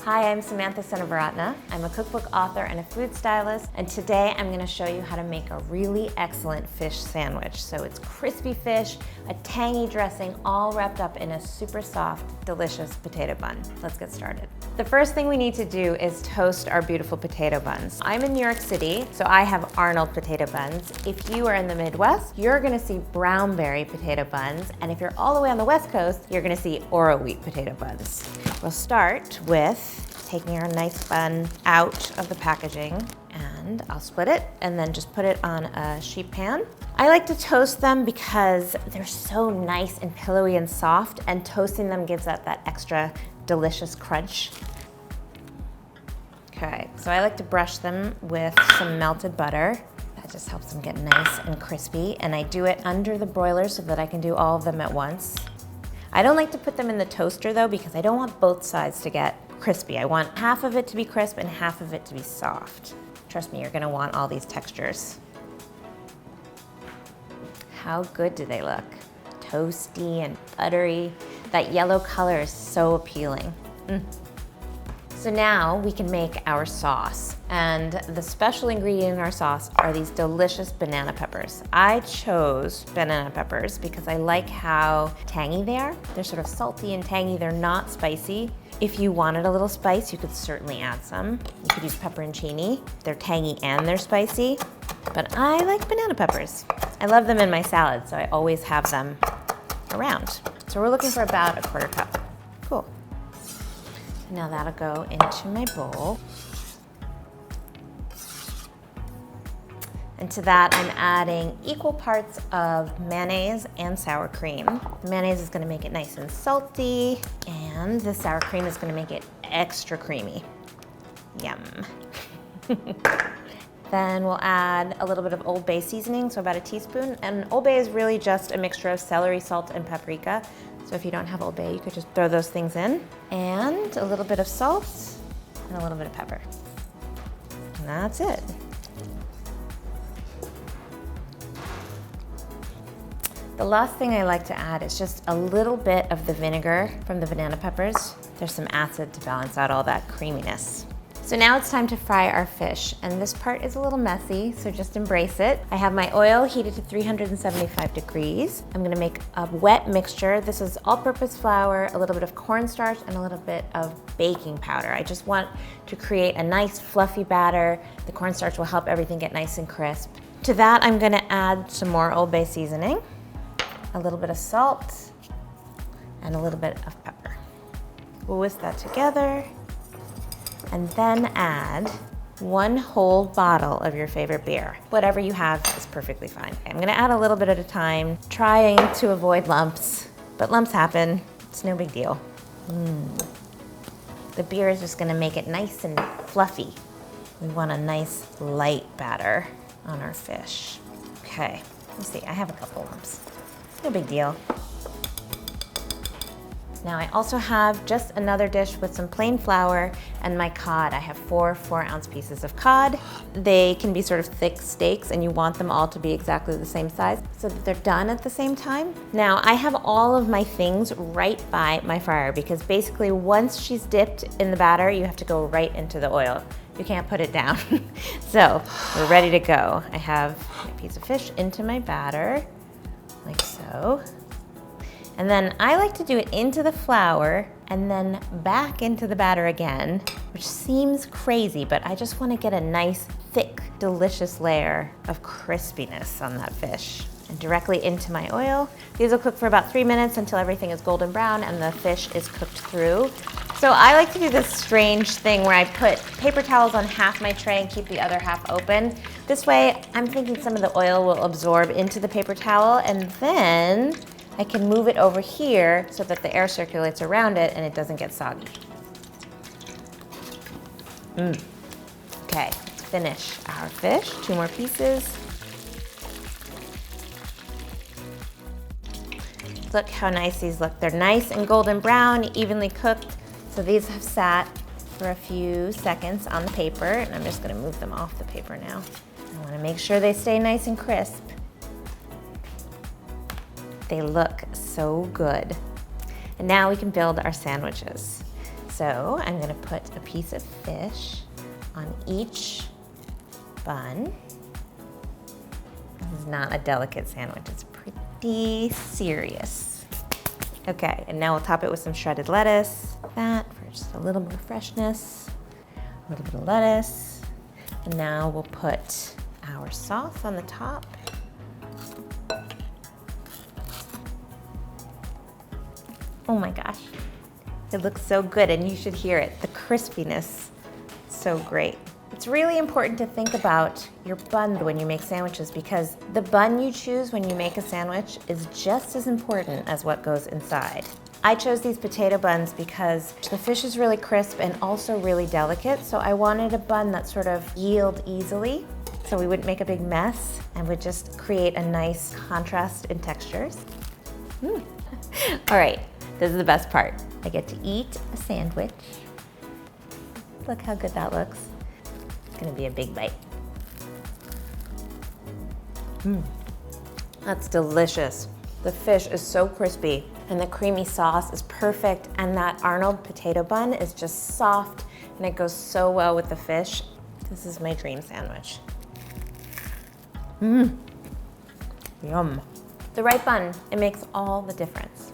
Hi, I'm Samantha Senabaratna. I'm a cookbook author and a food stylist, and today I'm gonna show you how to make a really excellent fish sandwich. So it's crispy fish, a tangy dressing, all wrapped up in a super soft, delicious potato bun. Let's get started. The first thing we need to do is toast our beautiful potato buns. I'm in New York City, so I have Arnold potato buns. If you are in the Midwest, you're gonna see Brownberry potato buns, and if you're all the way on the West Coast, you're gonna see Oro wheat potato buns. We'll start with taking our nice bun out of the packaging, and I'll split it and then just put it on a sheet pan. I like to toast them because they're so nice and pillowy and soft, and toasting them gives that extra delicious crunch. Okay, so I like to brush them with some melted butter. That just helps them get nice and crispy, and I do it under the broiler so that I can do all of them at once. I don't like to put them in the toaster though, because I don't want both sides to get crispy. I want half of it to be crisp and half of it to be soft. Trust me, you're gonna want all these textures. How good do they look? Toasty and buttery. That yellow color is so appealing. So now we can make our sauce, and the special ingredient in our sauce are these delicious banana peppers. I chose banana peppers because I like how tangy they are. They're sort of salty and tangy, they're not spicy. If you wanted a little spice, you could certainly add some. You could use pepperoncini. They're tangy and they're spicy, but I like banana peppers. I love them in my salad, so I always have them around. So we're looking for about a quarter cup. Cool. Now that'll go into my bowl. And to that, I'm adding equal parts of mayonnaise and sour cream. The mayonnaise is gonna make it nice and salty, and the sour cream is gonna make it extra creamy. Yum. Then we'll add a little bit of Old Bay seasoning, so about a teaspoon. And Old Bay is really just a mixture of celery, salt, and paprika. So if you don't have Old Bay, you could just throw those things in. And a little bit of salt and a little bit of pepper. And that's it. The last thing I like to add is just a little bit of the vinegar from the banana peppers. There's some acid to balance out all that creaminess. So now it's time to fry our fish, and this part is a little messy, so just embrace it. I have my oil heated to 375 degrees. I'm gonna make a wet mixture. This is all-purpose flour, a little bit of cornstarch, and a little bit of baking powder. I just want to create a nice fluffy batter. The cornstarch will help everything get nice and crisp. To that, I'm gonna add some more Old Bay seasoning, a little bit of salt, and a little bit of pepper. We'll whisk that together, and then add 1 whole bottle of your favorite beer. Whatever you have is perfectly fine. I'm gonna add a little bit at a time, trying to avoid lumps, but lumps happen, it's no big deal. The beer is just gonna make it nice and fluffy. We want a nice light batter on our fish. Okay, let's see, I have a couple lumps. No big deal. Now I also have just another dish with some plain flour and my cod. I have 4 4-ounce pieces of cod. They can be sort of thick steaks, and you want them all to be exactly the same size so that they're done at the same time. Now I have all of my things right by my fryer, because basically once she's dipped in the batter, you have to go right into the oil. You can't put it down. So we're ready to go. I have my piece of fish into my batter, like so. And then I like to do it into the flour and then back into the batter again, which seems crazy, but I just want to get a nice, thick, delicious layer of crispiness on that fish. And directly into my oil. These will cook for about 3 minutes until everything is golden brown and the fish is cooked through. So I like to do this strange thing where I put paper towels on half my tray and keep the other half open. This way, I'm thinking some of the oil will absorb into the paper towel, and then I can move it over here so that the air circulates around it and it doesn't get soggy. Okay, let's finish our fish. 2 more pieces. Look how nice these look. They're nice and golden brown, evenly cooked. So these have sat for a few seconds on the paper, and I'm just gonna move them off the paper now. I wanna make sure they stay nice and crisp. They look so good. And now we can build our sandwiches. So I'm gonna put a piece of fish on each bun. This is not a delicate sandwich, it's pretty serious. Okay, and now we'll top it with some shredded lettuce. That for just a little more freshness. A little bit of lettuce. And now we'll put our sauce on the top. Oh my gosh, it looks so good, and you should hear it. The crispiness, so great. It's really important to think about your bun when you make sandwiches, because the bun you choose when you make a sandwich is just as important as what goes inside. I chose these potato buns because the fish is really crisp and also really delicate, so I wanted a bun that sort of yield easily, so we wouldn't make a big mess and would just create a nice contrast in textures. All right, this is the best part. I get to eat a sandwich. Look how good that looks. It's gonna be a big bite. That's delicious. The fish is so crispy and the creamy sauce is perfect, and that Arnold potato bun is just soft and it goes so well with the fish. This is my dream sandwich. Yum. The right bun, it makes all the difference.